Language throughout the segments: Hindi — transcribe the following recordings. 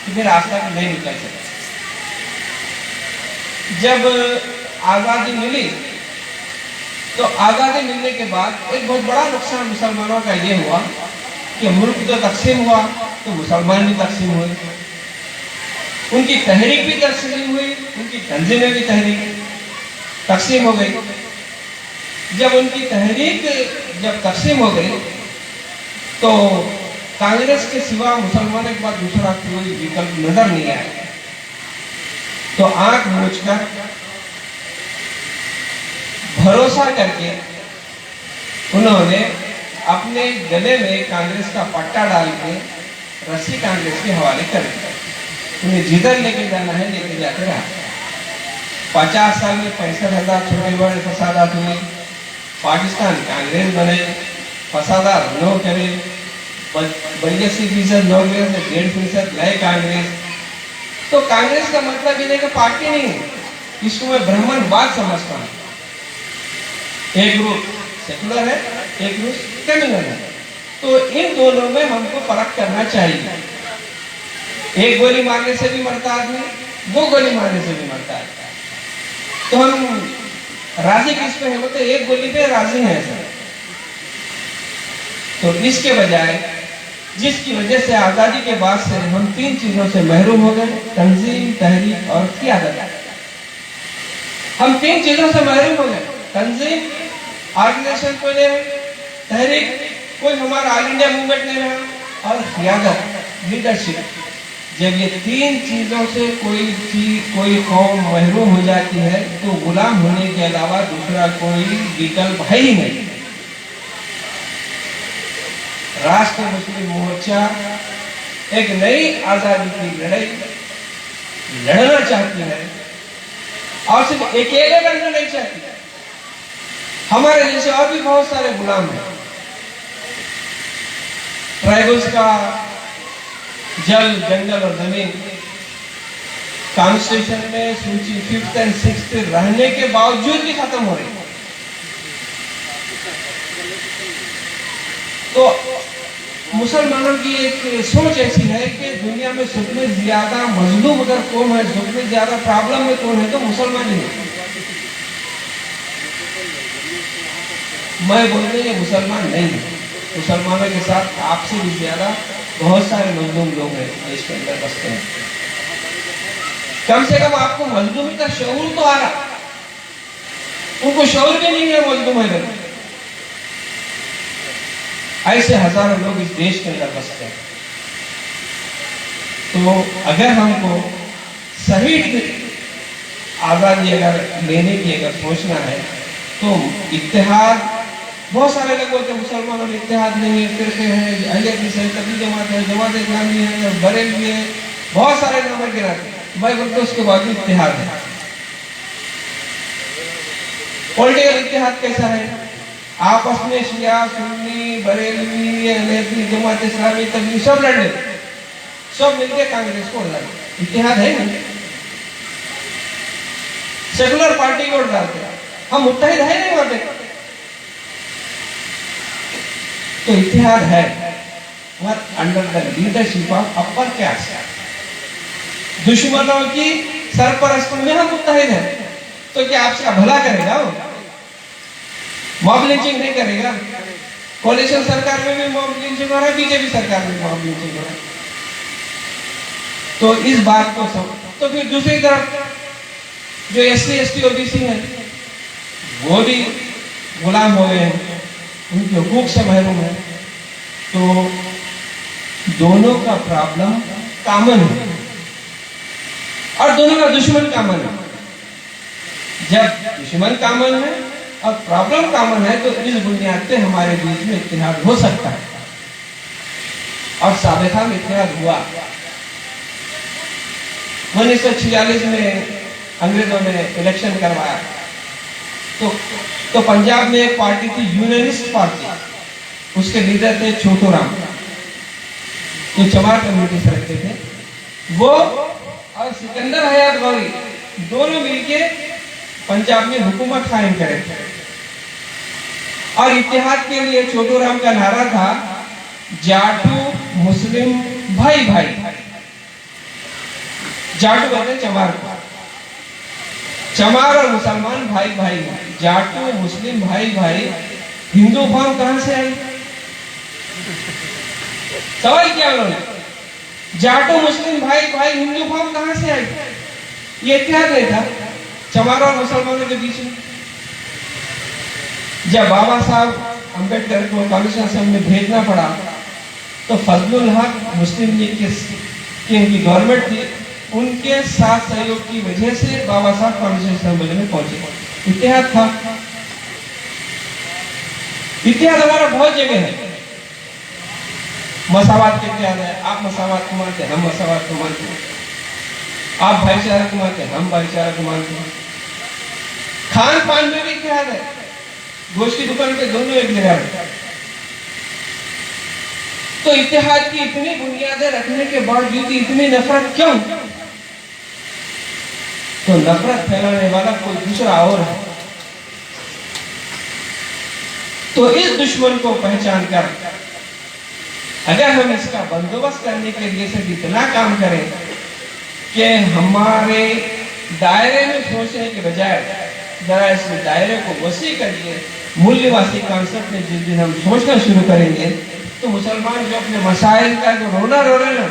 तो फिर आज तक नहीं निकल सके। जब आजादी मिली तो आजादी मिलने के बाद एक बहुत बड़ा नुकसान मुसलमानों का ये हुआ कि मुल्क तो तकसीम हुआ तो मुसलमान भी तकसीम हुए, उनकी तहरीक भी तकसीम हुई, उनकी तंजीमें भी तकसीम हो गई। जब उनकी तहरीक जब तकसीम हो गई तो कांग्रेस के सिवा मुसलमानों के बाद दूसरा कोई विकल्प नजर नहीं आया। तो आंख मूंझकर भरोसा करके उन्होंने अपने गले में कांग्रेस का पट्टा डाल के रस्सी कांग्रेस के हवाले कर दिया। उन्हें जिधर लेके जाना है लेके जाते रहा। 50 साल में 65,000 छोटे बड़े फसादात हुए, पाकिस्तान कांग्रेस बने, फसादात नो करे, 82% नौकरियों से 1.5% नए कांग्रेस। तो कांग्रेस का मतलब ये नहीं कि पार्टी नहीं है, इसको मैं ब्राह्मणवाद समझता हूँ। एक ग्रुप सेकुलर है, एक ग्रुप कम्युनल है, तो इन दोनों में हमको फर्क करना चाहिए। एक गोली मारने से भी मरता आदमी, 2 गोली मारने से भी मरता है। तो हम राजी किस पे है? बोलते एक गोली पे राजी है सर। तो इसके बजाय जिसकी वजह से आजादी के बाद से हम 3 चीजों से महरूम हो गए, तंजीम, तहरीक और क़ियादत। हम 3 चीजों से महरूम हो गए। तंजीम ऑर्गेनाइजेशन कोई नहीं है, तहरीक कोई हमारा ऑल इंडिया मूवमेंट नहीं है, और क़ियादत लीडरशिप। जब ये 3 चीजों से कोई कौम महरूम हो जाती है तो गुलाम होने के अलावा दूसरा कोई विकल्प है ही नहीं। राष्ट्रीय मुस्लिम मोर्चा एक नई आजादी की लड़ाई लड़ना चाहती है और सिर्फ अकेले लड़ना नहीं चाहती। हमारे जैसे और भी बहुत सारे गुलाम हैं। ट्राइबल्स का जल, जंगल और जमीन कॉन्स्टिट्यूशन में सूची 5th और 6th रहने के बावजूद भी खत्म हो रही है। तो मुसलमानों की एक सोच ऐसी है कि दुनिया में सब में ज्यादा मजलूम अगर कौन है, सब में ज्यादा प्रॉब्लम में कौन है, तो मुसलमान ही है। मैं बोल रही ये मुसलमान नहीं है। मुसलमानों के साथ आपसे भी ज्यादा बहुत सारे मजलूम लोग हैं देश के अंदर बसते हैं। कम से कम आपको मजलूमी का शऊर तो आ रहा, उनको शऊर भी नहीं है मजलूम है। ऐसे हजारों लोग इस देश के अंदर बसते हैं। तो अगर हमको सही आजादी अगर लेने की अगर सोचना है तो इत्तेहाद, बहुत सारे लोग बोलते हैं मुसलमानों में इत्तेहाद नहीं है, फिरके हैं, अहले हदीस है, तबलीग जमात है, जमात इस्लामी है, बरेलवी है, बहुत सारे नाम गिराते हैं। मैं बोलता हूँ उसके बाद इत्तेहाद है। पॉलिटिकल इत्तेहाद कैसा है? आपस में शिया, सुन्नी, बरेलवी, अहले हदीस, जमात इस्लामी, तबलीग सब लड़े, सब मिलके कांग्रेस को लड़े। इत्तेहाद है नहीं। सेकुलर पार्टी को डालते हैं, हम मुत्तहिद है नहीं वहां पे, तो इत्तेहाद है under the leadership of upper caste. दुश्मनों की सरपरस्ती में हम मुत्तहिद हैं, तो क्या आपका भला करेगा वो? मॉब लिंचिंग नहीं करेगा। कोalition सरकार में भी मॉब लिंचिंग हो रहा है, बीजेपी सरकार में मॉब लिंचिंग हो रहा है। तो इस बात को सब, तो फिर दूसरी तरफ जो SC, ST, OBC है वो भी गुलाम हो गए हैं, उनके हुकूक से महरूम है। तो दोनों का प्रॉब्लम कॉमन है और दोनों का दुश्मन कॉमन है। जब दुश्मन कॉमन है और प्रॉब्लम कॉमन है तो इस बुनियाद पे हमारे बीच में इत्तेहाद हो सकता है, और साबिका में इत्तेहाद हुआ। 1946 में अंग्रेजों ने इलेक्शन करवाया तो पंजाब में एक पार्टी थी यूनियनिस्ट पार्टी, उसके लीडर थे छोटू राम, जो चमार कम्युनिटी से रखते थे। वो और सिकंदर हयात गौरी दोनों मिलके पंजाब में हुकूमत कायम करे थे। और इत्तेहाद के लिए छोटू राम का नारा था जाटू मुस्लिम भाई भाई। जाटू कहते हैं चमार को। चमार और मुसलमान भाई भाई हैं। जाटू मुस्लिम भाई भाई, हिंदू फॉर्म कहां से आई? सवाल किया उन्होंने, जाटू मुस्लिम भाई भाई हिंदू फॉर्म कहां से आई? ये इतिहास नहीं था चमार और मुसलमानों के बीच में। जब बाबा साहब अंबेडकर को कमीशन असेंबली में भेजना पड़ा तो फजलुल हक मुस्लिम लीग की उनकी गवर्नमेंट थी, उनके साथ सहयोग की वजह से बाबा साहब कमीशन असेंबली में पहुंचे। इतिहास था। इतिहास हमारा बहुत जगह है। मसावात के इतिहास है। आप मसावात को मानते, हम मसावात को मानते हैं। आप भाईचारा को मानते, हम भाईचारा को मानते हैं। खान पान में भी इतिहास है। गोश्त की दुकान पे दोनों एक जगह है। तो इतिहाद की इतनी बुनियादें रखने के बावजूद इतनी नफरत क्यों? तो नफरत फैलाने वाला कोई दूसरा और है। तो इस दुश्मन को पहचान कर अगर हम इसका बंदोबस्त करने के लिए सिर्फ इतना काम करें कि हमारे दायरे में सोचने के बजाय जरा इस दायरे को वसी करिए, मूल्यवासी कॉन्सेप्ट में जिस दिन हम सोचना शुरू करेंगे तो मुसलमान जो अपने मसाइल का जो रोना रो रहे ना,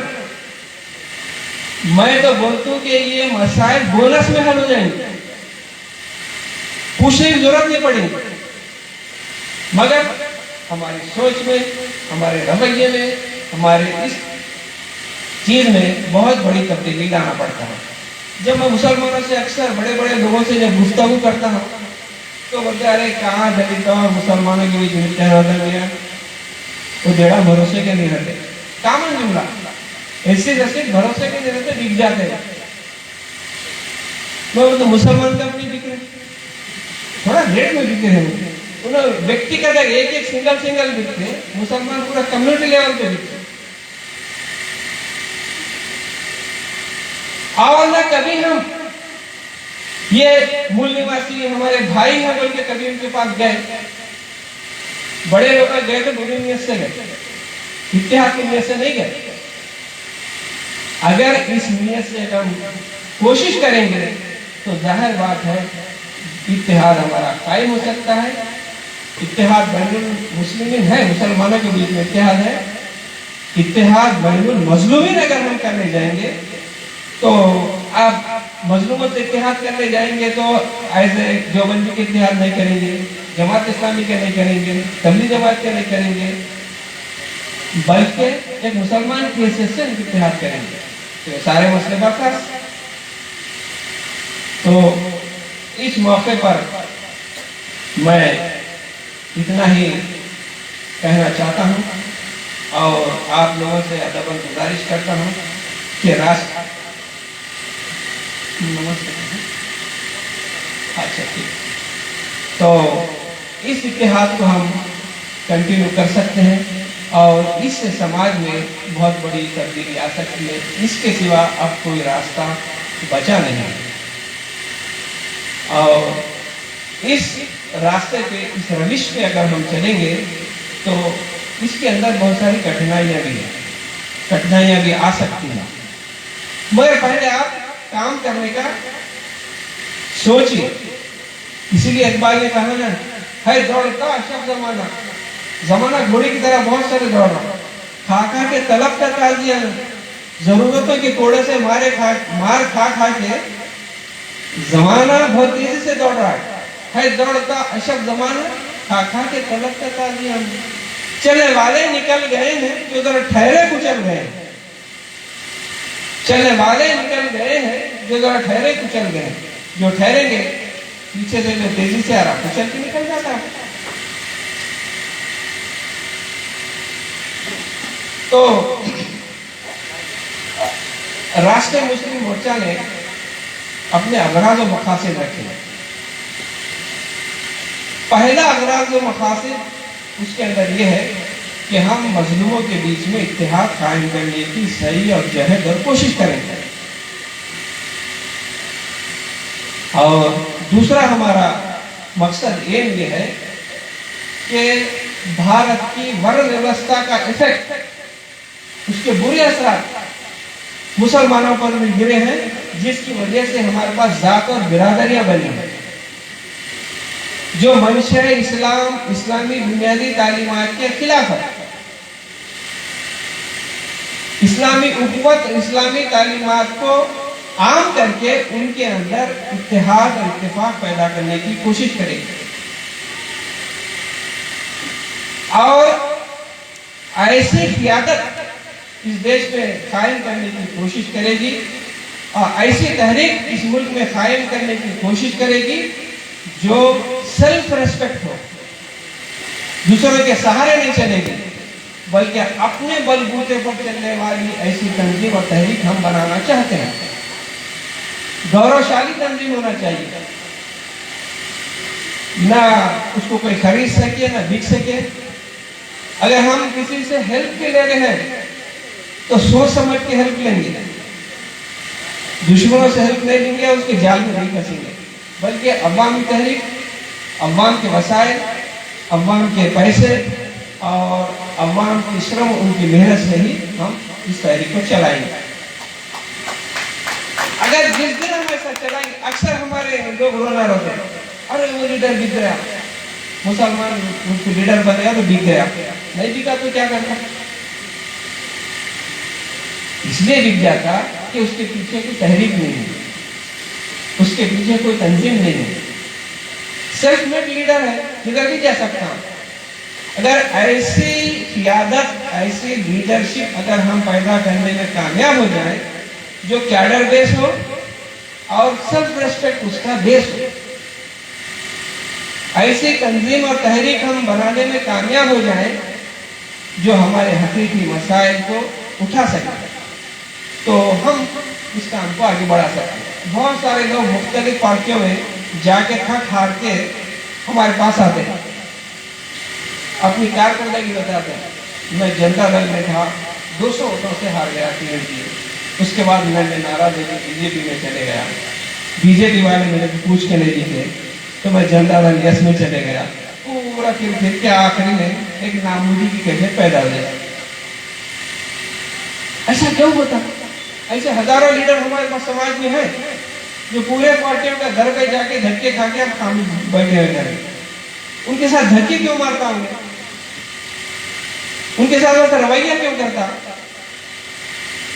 मैं तो बोलता हूं कि ये मसाइल बोनस में हल हो जाएंगे, पूछने की जरूरत नहीं पड़ेगी। मगर हमारी सोच में, हमारे रवैये में, हमारे इस चीज में बहुत बड़ी तब्दीली लाना पड़ता है। जब मैं मुसलमानों से अक्सर बड़े बड़े लोगों से जब गुफ्तगू करता हूँ तो बोलते अरे कहाँ दलितों और मुसलमानों के बीच में वो जड़ा भरोसे के नहीं रहते। कामन जुमला, ऐसे जैसे भरोसे के नहीं रहते, दिख जाते हैं। तो मुसलमान का अपनी दिख रहे, थोड़ा रेट में दिख रहे, उन्हें व्यक्तिगत एक एक सिंगल दिखते, मुसलमान पूरा कम्युनिटी लेवल पे दिखते। और ना कभी हम ये मूल निवासी हमारे भाई हैं बोल के कभी उनके पास गए, बड़े लोग गए तो बुरी नीयत से गए, इत्तेहाद की नीयत से नहीं गए। अगर इस नीयत से हम कोशिश करेंगे तो जाहिर बात है इत्तेहाद हमारा कायम हो सकता है। इत्तेहाद बैनुल मुस्लिमीन है, मुसलमानों के बीच में इत्तेहाद है। इत्तेहाद बैनुल मजलूमीन अगर हम करने जाएंगे तो आप मजलूमों से इत्तेहाद करने जाएंगे तो ऐसे देवबंदी के इत्तेहाद नहीं करेंगे, जमात इस्लामी के नहीं करेंगे, तबलीग जमात के नहीं करेंगे, बल्कि एक मुसलमान की हैसियत से इत्तेहाद करेंगे तो सारे मसले बर्खास्त। तो इस मौके पर मैं इतना ही कहना चाहता हूँ और आप लोगों से अदबन गुजारिश करता हूँ कि राष्ट्र अच्छा ठीक, तो इस इत्तेहाद को हम कंटिन्यू कर सकते हैं और इससे समाज में बहुत बड़ी तब्दीली आ सकती है। इसके सिवा अब कोई रास्ता बचा नहीं और इस रास्ते पे, इस रविश पे अगर हम चलेंगे तो इसके अंदर बहुत सारी कठिनाइयां भी हैं, कठिनाइयां भी आ सकती हैं। मगर पहले आप काम करने का सोचिए। इसीलिए इकबाल ने कहा ना, है दौड़ता सब जमाना, जमाना घोड़े की तरह बहुत सारे दौड़ रहा, खा खा के तलब का ताजिया, जरूरतों के कोड़े से मार खा खा के जमाना बहुत तेजी से दौड़ रहा है दौड़ता अशब जमाना, खा खा के तलब का ताजिया। चलने वाले निकल गए हैं जो जरा ठहरे कुचल गए, चलने वाले निकल गए हैं जो जरा ठहरे कुचल गए। जो ठहरेंगे पीछे से जो तेजी से आ रहा कुचल के निकल जाता है। तो राष्ट्रीय मुस्लिम मोर्चा ने अपने अगराज और मकासद रखे। पहला अगराज और मकासद उसके अंदर यह है कि हम मजलूमों के बीच में इत्तेहाद कायम करने की सही और जहद और कोशिश करेंगे। और दूसरा हमारा मकसद ये है कि भारत की वर्ण व्यवस्था का इफेक्ट, उसके बुरे असर मुसलमानों पर भी गिरे हैं, जिसकी वजह से हमारे पास जात और बिरादरियां बनी हैं। जो मंशा इस्लाम, इस्लामी बुनियादी तालीमात के खिलाफ है। इस्लामी उखवत, इस्लामी तालीमात को आम करके उनके अंदर इत्तेहाद और इत्तेफाक पैदा करने की कोशिश करेगी और ऐसी क़ियादत इस देश में कायम करने की कोशिश करेगी और ऐसी तहरीक इस मुल्क में कायम करने की कोशिश करेगी जो सेल्फ रेस्पेक्ट हो, दूसरों के सहारे नहीं चलेगी, बल्कि अपने बलबूते पर चलने वाली ऐसी तंजीम और तहरीक हम बनाना चाहते हैं। गौरवशाली तंजीम होना चाहिए, ना उसको कोई खरीद सके ना बिक सके। अगर हम किसी से हेल्प के ले रहे हैं तो सोच समझ के हेल्प लेंगे, दुश्मनों से हेल्प नहीं लेंगे, उसके जाल में नहीं फंसेंगे, बल्कि अवामी तहरीक, अवाम के वसाइल, अवाम के पैसे और अवाम की श्रम, उनकी मेहनत से ही हम इस तहरीक को चलाएंगे। अगर जिस दिन हम ऐसा चलाएंगे, अक्सर हमारे लोग रोना रोते हैं, अरे वो लीडर बिक गया, मुसलमान लीडर बनेगा तो बिक गया, नहीं बिका तो क्या करना। इसलिए बिक जाता कि उसके पीछे कोई तहरीक नहीं है, उसके पीछे कोई तंजीम नहीं है, सेल्फ मेड लीडर है, जिधर भी जा सकता हूं। अगर ऐसी क़ियादत, ऐसी लीडरशिप अगर हम पैदा करने में कामयाब हो जाए, जो कैडर बेस हो और सेल्फ रेस्पेक्ट उसका बेस हो, ऐसी तंजीम और तहरीक हम बनाने में कामयाब हो जाए जो हमारे हकीकी मसाइल को उठा सके, तो हम इस काम को आगे बढ़ा सकते हैं। बहुत सारे लोग मुख्तलिफ पार्टियों में जाके थक हार के हमारे पास आते हैं, अपनी कारकर्दगी बताते हैं। मैं जनता दल में था, 200 वोटों से हार गया टीएमसी, उसके बाद मैंने नारा देकर बीजेपी में चले गया, बीजेपी वाले मेरे को पूछ के नहीं जीते तो मैं जनता दल यस में चले गया। पूरा फिर के आखिरी में एक नामुदी की कैफियत पैदा हो जाए। ऐसा क्यों होता? ऐसे हजारों लीडर हमारे पास समाज में है जो पूरे पार्टियों का घर पे जाके धक्के खा के आप काम बैठे हुए हैं। उनके साथ धक्के क्यों मारता हूं? उनके साथ वैसा रवैया क्यों करता?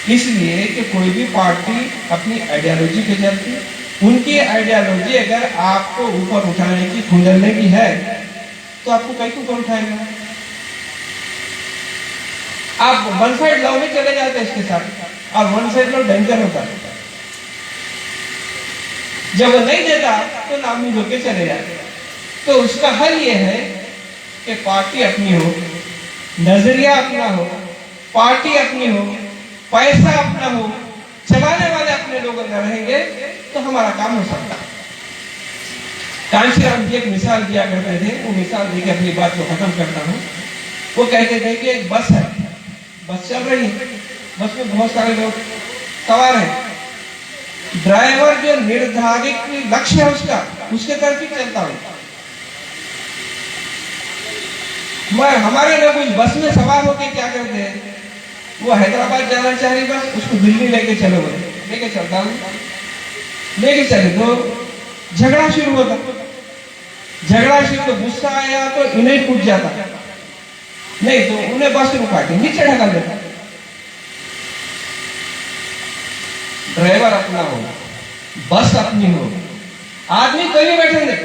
इसलिए कि कोई भी पार्टी अपनी आइडियोलॉजी पे चलती है। उनकी आइडियोलॉजी अगर आपको ऊपर उठाने की, खुंदलने की है तो आपको कहीं ऊपर उठाएगा। आप वन साइड लव में चले जाते हैं इसके साथ, और वन साइड लव डेंजर होता है। जब वो नहीं देता तो नामी होके चले जाते। तो उसका हल ये है कि पार्टी अपनी हो, नजरिया अपना हो, पार्टी अपनी हो, पैसा अपना हो, चलाने वाले अपने लोग अगर रहेंगे तो हमारा काम हो सकता है। कांशीराम जी एक मिसाल दिया करते थे, वो मिसाल देके अपनी बात को खत्म करता हूँ। वो कहते थे कि एक बस है, बस चल रही है, बस में बहुत सारे लोग सवार हैं, ड्राइवर जो निर्धारित लक्ष्य है उसका, उसके तरफ ही चलता हूँ मैं। हमारे लोग उस बस में सवार होकर क्या करते हैं, वो हैदराबाद जाना चाह रही बस, उसको दिल्ली लेके चलो, बोले लेके चलता हूँ, लेके चले तो झगड़ा शुरू होता। झगड़ा शुरू तो गुस्सा आया तो इन्हें कूद जाता, नहीं तो उन्हें बस रुका के नीचे ढका देता। ड्राइवर अपना हो, बस अपनी हो, आदमी कोई भी बैठेंगे,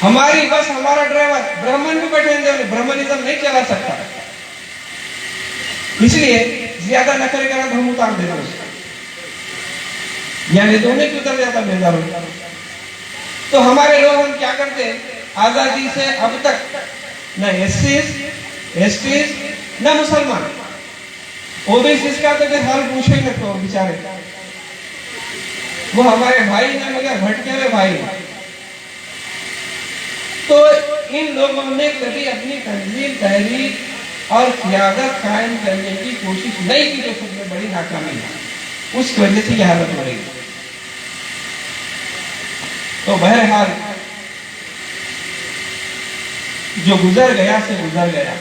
हमारी बस हमारा ड्राइवर, ब्राह्मण भी बैठेंगे, ब्राह्मणिज्म नहीं चला सकता। इसलिए ज्यादा नखरे करा तो हम उतार देते उसका, यानी तो उन्हें उतर जाता बेदारों। तो हमारे लोग हम क्या करते हैं, आजादी से अब तक न एसटीज न मुसलमान, ओबीसी का तो हाल पूछो ही मत, बेचारे वो हमारे भाई हैं मगर भटके हुए भाई। तो इन लोगों ने कभी अपनी तंजीम, तहरीक और क़ियादत कायम करने की कोशिश नहीं की, जो सबसे बड़ी नाकामी है। उसकी वजह से यह हालत हो रही है। तो बहरहाल जो गुजर गया से गुजर गया,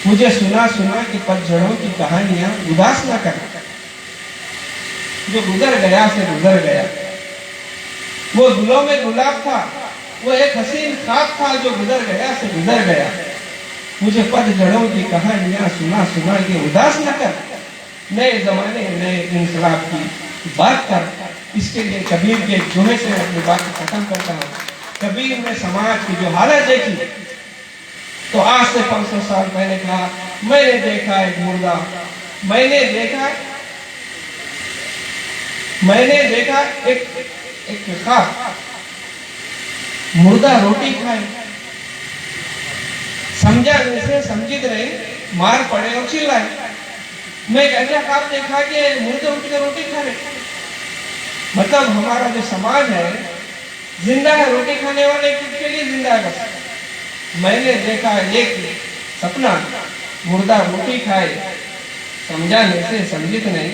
मुझे सुना सुना कि पतझड़ों की कहानियां उदास न कर। जो गुजर गया से गुजर गया, वो गुलों में गुलाब था, वो एक हसीन ख्वाब था जो गुजर गया से गुजर गया। मुझे पतझड़ों की कहानियां सुना सुना के उदास न कर। नए जमाने नए इंकलाब की बात कर। इसके लिए कबीर के जुमे से अपनी बात को खत्म करता हूँ। कबीर ने समाज की जो हालत देखी, तो आज से 500 साल पहले कहा, मैंने देखा एक मुर्दा, मैंने देखा एक ख्वाब, मुर्दा रोटी खाए, समझा जैसे समझित नहीं, मार पड़े और चिल्लाए। मैं एक ऐसा ख्वाब देखा कि मुर्दे उठ के रोटी खा रहे। मतलब हमारा जो समाज है, जिंदा है रोटी खाने वाले के लिए जिंदा है बस। मैंने देखा एक सपना, मुर्दा रोटी खाए, समझा जैसे समझित नहीं,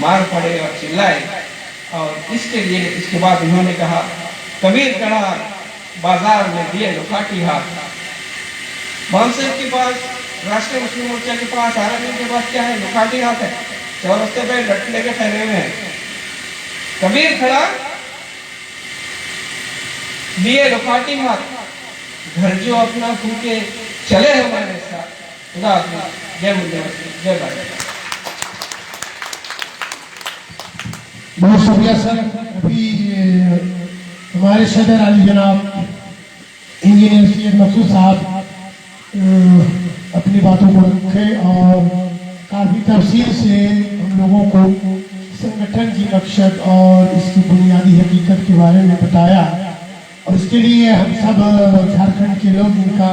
मार पड़े और चिल्लाए। और इसके लिए इसके बाद उन्होंने कहा, कबीर कड़ा बाजार में दिए लुकाटी हाथ। बामसेब के पास, राष्ट्रीय मुस्लिम मोर्चा के पास, आरएनएल के पास क्या है? लुकाटी हाथ है, चौरस्ते पे डट लेके ठहरे हुए हैं। कबीर खड़ा, दिए लुकाटी हाथ, घर जो अपना फूके चले हमारे साथ। खुदा हाफिज़। जय मुल्ला, जय भारत। बहुत शुक्रिया सर। अभी हमारे सदर अली जनाब इंजीनियर सैयद मकसूद साहब अपनी बातों को रखे और काफ़ी तफसील से हम लोगों को संगठन की मकसद और इसकी बुनियादी हकीकत के बारे में बताया। और इसके लिए हम सब झारखंड के लोग इनका